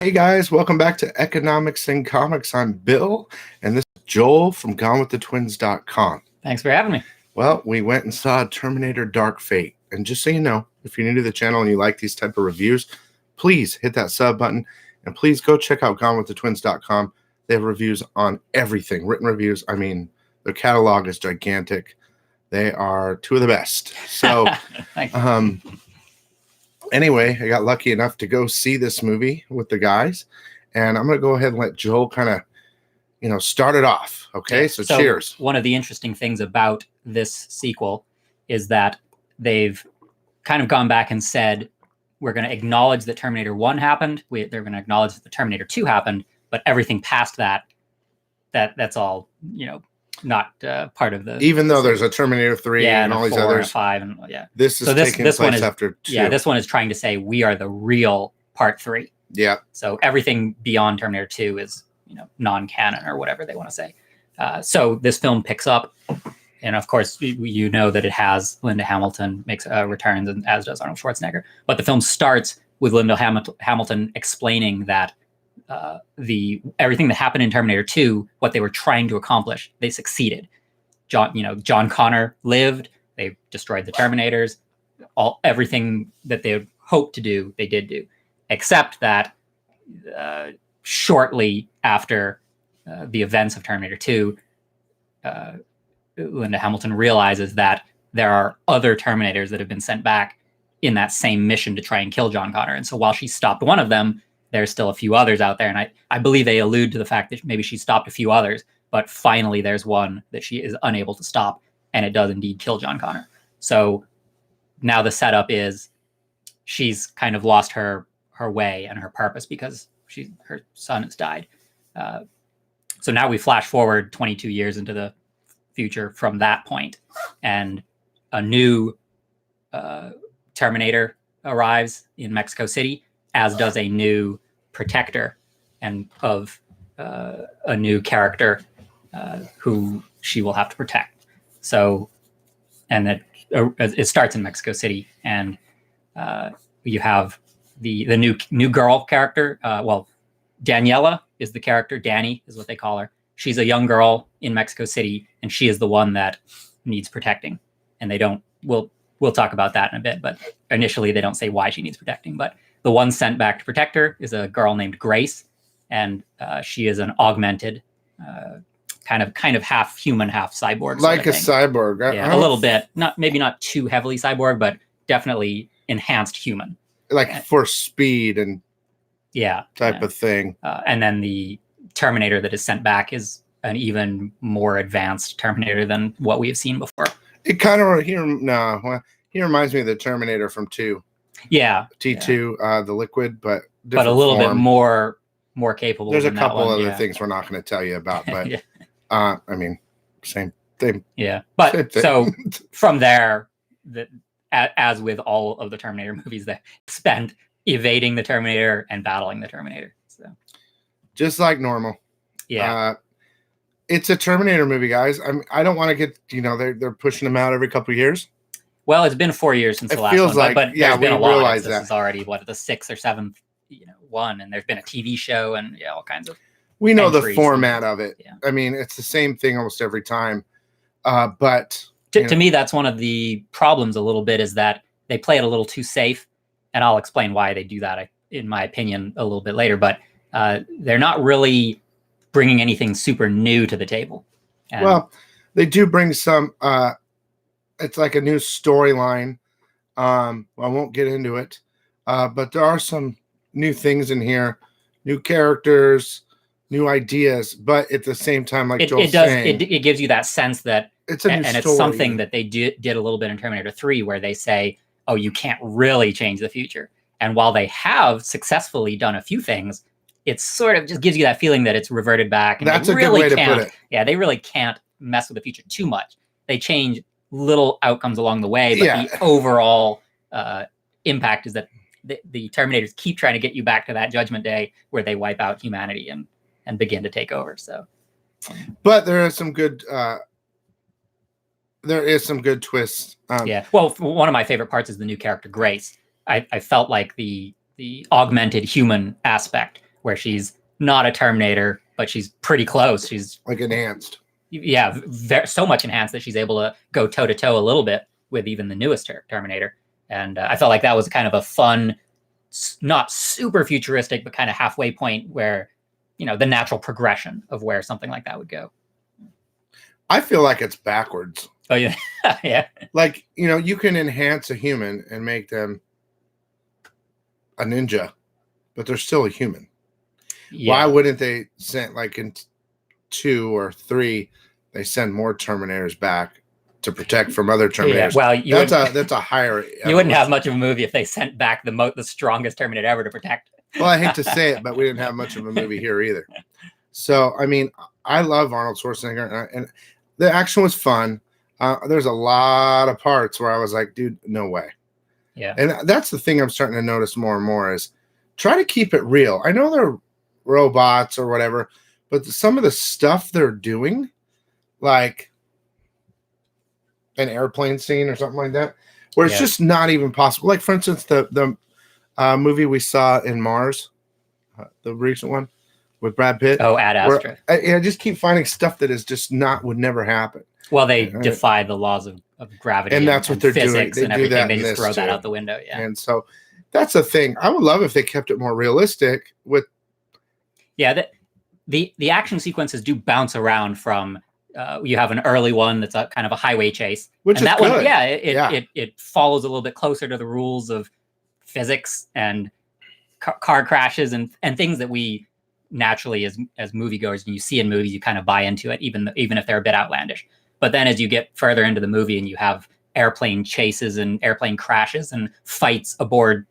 Hey guys, welcome back to Economics and Comics. I'm Bill, and this is Joel from GoneWithTheTwins.com. Thanks for having me. Well, we went and saw Terminator Dark Fate. And just so you know, if you're new to the channel and you like these type of reviews, please hit that sub button. And please go check out GoneWithTheTwins.com. They have reviews on everything, written reviews. I mean, their catalog is gigantic. They are two of the best. So, anyway, I got lucky enough to go see this movie with the guys. And I'm going to go ahead and let Joel kind of, start it off. Okay, yeah. So cheers. One of the interesting things about this sequel is that they've kind of gone back and said, we're going to acknowledge that Terminator 1 happened. They're going to acknowledge that the Terminator 2 happened, but everything past that's all, not part of the... Even though there's a Terminator 3 and all these 4 others. And 5. And, yeah. This is taking place after 2. Yeah, this one is trying to say we are the real part 3. Yeah. So everything beyond Terminator 2 is, non-canon or whatever they want to say. So this film picks up, and of course, you know that it has Linda Hamilton makes returns, and as does Arnold Schwarzenegger. But the film starts with Linda Hamilton explaining that everything that happened in Terminator 2, what they were trying to accomplish, they succeeded. John Connor lived. They destroyed the Terminators. Everything that they had hoped to do, they did do, except that shortly after the events of Terminator 2, Linda Hamilton realizes that there are other Terminators that have been sent back in that same mission to try and kill John Connor. And so while she stopped one of them, there's still a few others out there. And I believe they allude to the fact that maybe she stopped a few others, but finally there's one that she is unable to stop, and it does indeed kill John Connor. So now the setup is she's kind of lost her way and her purpose because her son has died. So now we flash forward 22 years into the future from that point, and a new Terminator arrives in Mexico City, as does a new protector and of a new character who she will have to protect. So, and that it starts in Mexico City, and you have the new girl character. Daniela is the character. Danny is what they call her. She's a young girl in Mexico City, and she is the one that needs protecting. And they don't. We'll talk about that in a bit. But initially, they don't say why she needs protecting. But the one sent back to protect her is a girl named Grace, and she is an augmented, kind of half human, half cyborg. Like a cyborg. Yeah, a little bit. Maybe not too heavily cyborg, but definitely enhanced human. Like for speed and type of thing. And then the Terminator that is sent back is an even more advanced Terminator than what we have seen before. It kind of he reminds me of the Terminator from 2. Yeah, T2, the liquid, but a little bit more capable. There's a couple other things we're not going to tell you about, but I mean, same thing. Yeah, but so from there, as with all of the Terminator movies, they spend evading the Terminator and battling the Terminator. So just like normal. Yeah. It's a Terminator movie, guys. I don't want to get, they're pushing them out every couple of years. Well, it's been 4 years since the last feels one, like, but there's been a lot. This that. is already the 6th or 7th, one, and there's been a TV show and all kinds of. We know the format of it. Yeah. I mean, it's the same thing almost every time. But to me, that's one of the problems a little bit, is that they play it a little too safe, and I'll explain why they do that, in my opinion, a little bit later. But they're not really bringing anything super new to the table. Well, they do bring some. It's like a new storyline. I won't get into it, but there are some new things in here, new characters, new ideas. But at the same time, like Joel's saying, it gives you that sense that it's a new and story. It's something that they did a little bit in Terminator 3, where they say, "Oh, you can't really change the future." And while they have successfully done a few things, it sort of just gives you that feeling that it's reverted back. And that's a good way to put it. Yeah, they really can't mess with the future too much. They change little outcomes along the way, but the overall impact is that the Terminators keep trying to get you back to that Judgment Day where they wipe out humanity and begin to take over. So, but there is some good twists. Well, one of my favorite parts is the new character Grace. I felt like the augmented human aspect where she's not a Terminator, but she's pretty close. She's like enhanced. Yeah, so much enhanced that she's able to go toe to toe a little bit with even the newest Terminator. And I felt like that was kind of a fun, not super futuristic, but kind of halfway point where, the natural progression of where something like that would go. I feel like it's backwards. Oh, yeah. Yeah. Like, you can enhance a human and make them a ninja, but they're still a human. Yeah. Why wouldn't they send, like in 2 or 3, they send more Terminators back to protect from other Terminators? Yeah. Well, that's a higher. You wouldn't have much of a movie if they sent back the strongest Terminator ever to protect. Well, I hate to say it, but we didn't have much of a movie here either. So, I mean, I love Arnold Schwarzenegger, and the action was fun. There's a lot of parts where I was like, dude, no way. Yeah. And that's the thing I'm starting to notice more and more is try to keep it real. I know they're robots or whatever, but some of the stuff they're doing, like an airplane scene or something like that, where it's just not even possible. Like, for instance, the movie we saw in Mars, the recent one with Brad Pitt. Oh, Ad Astra. I just keep finding stuff that is just would never happen. Well, they defy the laws of gravity, and that's what they're doing. Physics and everything. They just throw that out the window. Yeah, and so that's the thing. I would love if they kept it more realistic. The action sequences do bounce around from. You have an early one that's a kind of a highway chase, which and is that good. One, it follows a little bit closer to the rules of physics and car crashes and things that we naturally as moviegoers, when you see in movies, you kind of buy into it, even if they're a bit outlandish. But then as you get further into the movie and you have airplane chases and airplane crashes and fights aboard,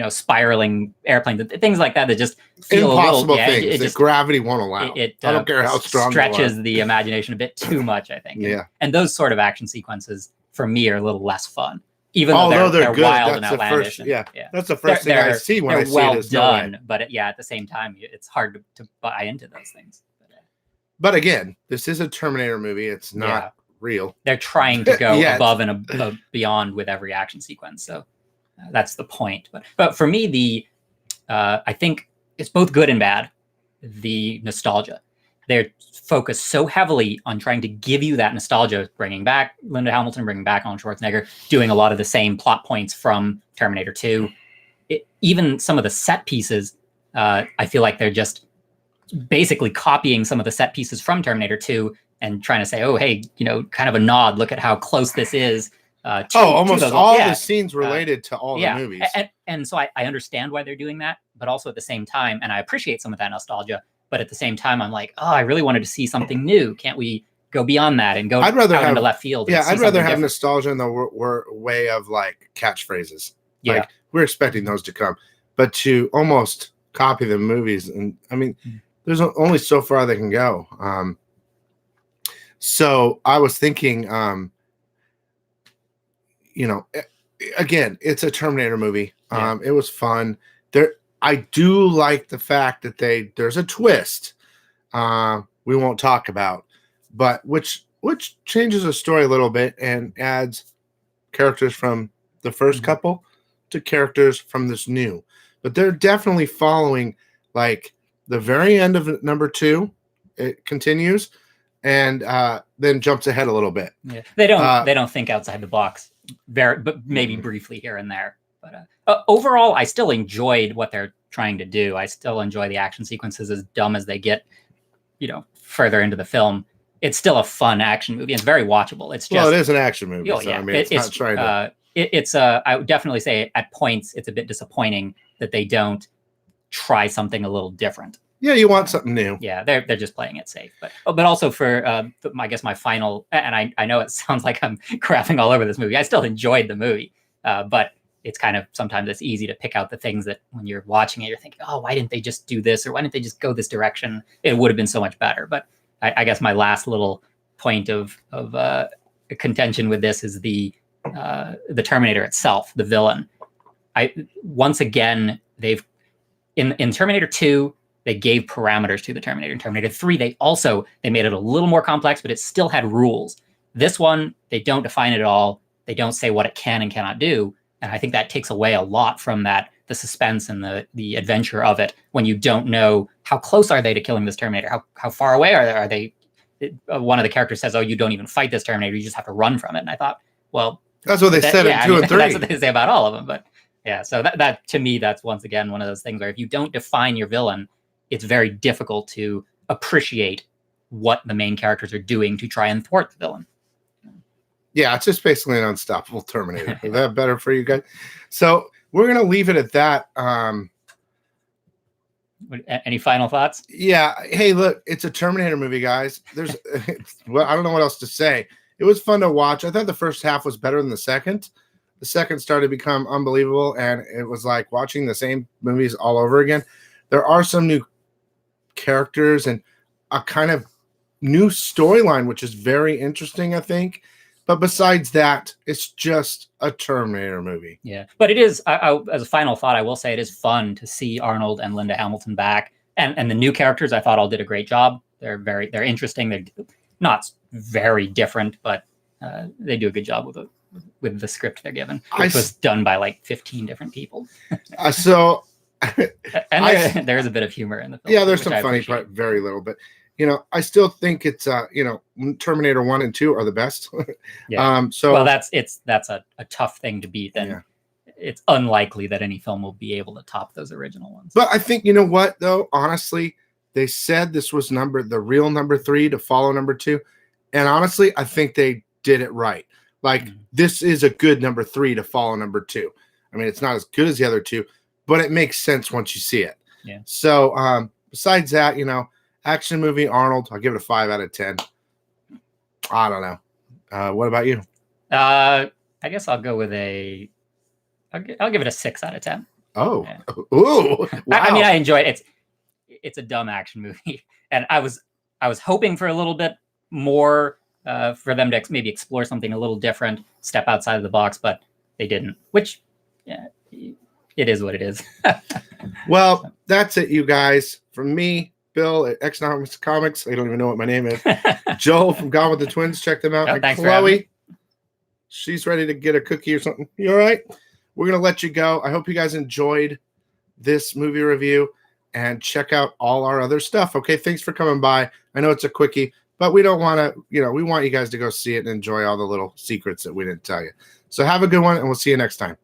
spiraling airplanes, things like that just feel impossible a little, things that gravity won't allow. I don't care how strong stretches the imagination a bit too much, I think. Yeah. And those sort of action sequences for me are a little less fun. Even though they're good, wild and outlandish. That's the first thing I see when I see it. Is done, but at the same time, it's hard to buy into those things. But again, this is a Terminator movie. It's not real. They're trying to go above and beyond with every action sequence. So that's the point. But for me, I think it's both good and bad. The nostalgia. They're focused so heavily on trying to give you that nostalgia, bringing back Linda Hamilton, bringing back Arnold Schwarzenegger, doing a lot of the same plot points from Terminator 2. Even some of the set pieces, I feel like they're just basically copying some of the set pieces from Terminator 2 and trying to say, oh, hey, kind of a nod. Look at how close this is. Almost all the scenes related to all the movies. And so I understand why they're doing that, but also at the same time, and I appreciate some of that nostalgia, but at the same time, I'm like, I really wanted to see something new. Can't we go beyond that and go into left field? Yeah, I'd rather have nostalgia in the way of like catchphrases. Yeah. Like, we're expecting those to come, but to almost copy the movies. And I mean, there's only so far they can go. So I was thinking, again, it's a Terminator movie. It was fun. I do like the fact that there's a twist we won't talk about, but which changes the story a little bit and adds characters from the first couple to characters from this new. But they're definitely following like the very end of number 2. It continues and then jumps ahead a little bit. Yeah. They don't think outside the box, but maybe briefly here and there. But overall, I still enjoyed what they're trying to do. I still enjoy the action sequences, as dumb as they get, further into the film. It's still a fun action movie. It's very watchable. It is an action movie. Oh, so, yeah. I mean, it's not trying to. I would definitely say at points it's a bit disappointing that they don't try something a little different. Yeah, you want something new. Yeah, they're just playing it safe. But also for I guess my final, and I know it sounds like I'm crapping all over this movie. I still enjoyed the movie, but it's kind of sometimes it's easy to pick out the things that when you're watching it, you're thinking, oh, why didn't they just do this? Or why didn't they just go this direction? It would have been so much better. But I guess my last little point of contention with this is the Terminator itself, the villain. Once again, they've in Terminator 2, they gave parameters to the Terminator. In Terminator 3, they made it a little more complex, but it still had rules. This one, they don't define it at all. They don't say what it can and cannot do. And I think that takes away a lot from that the suspense and the adventure of it when you don't know how close are they to killing this Terminator, how far away are they. One of the characters says, "Oh, you don't even fight this Terminator; you just have to run from it." And I thought, well, that's what they said in 2 and 3. That's what they say about all of them. But yeah, so that to me, that's once again one of those things where if you don't define your villain, it's very difficult to appreciate what the main characters are doing to try and thwart the villain. Yeah, it's just basically an unstoppable Terminator. Is that better for you guys? So we're gonna leave it at that. Any final thoughts? Yeah. Hey, look, it's a Terminator movie, guys. There's, well, I don't know what else to say. It was fun to watch. I thought the first half was better than the second. The second started to become unbelievable, and it was like watching the same movies all over again. There are some new characters and a kind of new storyline, which is very interesting, I think. But besides that, it's just a Terminator movie. Yeah, but it is, as a final thought, I will say it is fun to see Arnold and Linda Hamilton back. And the new characters, I thought all did a great job. They're interesting. They're not very different, but they do a good job with the script they're given, which was done by like 15 different people. And there is a bit of humor in the film. Yeah, there's some funny part, very little, but I still think it's Terminator 1 and 2 are the best. Yeah. Well, that's a tough thing to beat. Then it's unlikely that any film will be able to top those original ones. But I think, you know what, though, honestly, they said this was the real number 3 to follow number 2. And honestly, I think they did it right. Like, this is a good number 3 to follow number 2. I mean, it's not as good as the other two, but it makes sense once you see it. Yeah. So besides that, action movie Arnold, I'll give it a 5 out of 10. I don't know. What about you? I guess I'll go with I'll give it a 6 out of 10. Oh, yeah. Ooh! Wow. I mean, I enjoy it. It's a dumb action movie, and I was hoping for a little bit more for them to maybe explore something a little different, step outside of the box, but they didn't. Which, yeah, it is what it is. Well, that's it, you guys. From me, Bill at Economics Comics. I don't even know what my name is. Joel from Gone with the Twins. Check them out. Oh, and Chloe, she's ready to get a cookie or something. You all right? We're going to let you go. I hope you guys enjoyed this movie review and check out all our other stuff. Okay, thanks for coming by. I know it's a quickie, but we don't want to, we want you guys to go see it and enjoy all the little secrets that we didn't tell you. So have a good one, and we'll see you next time.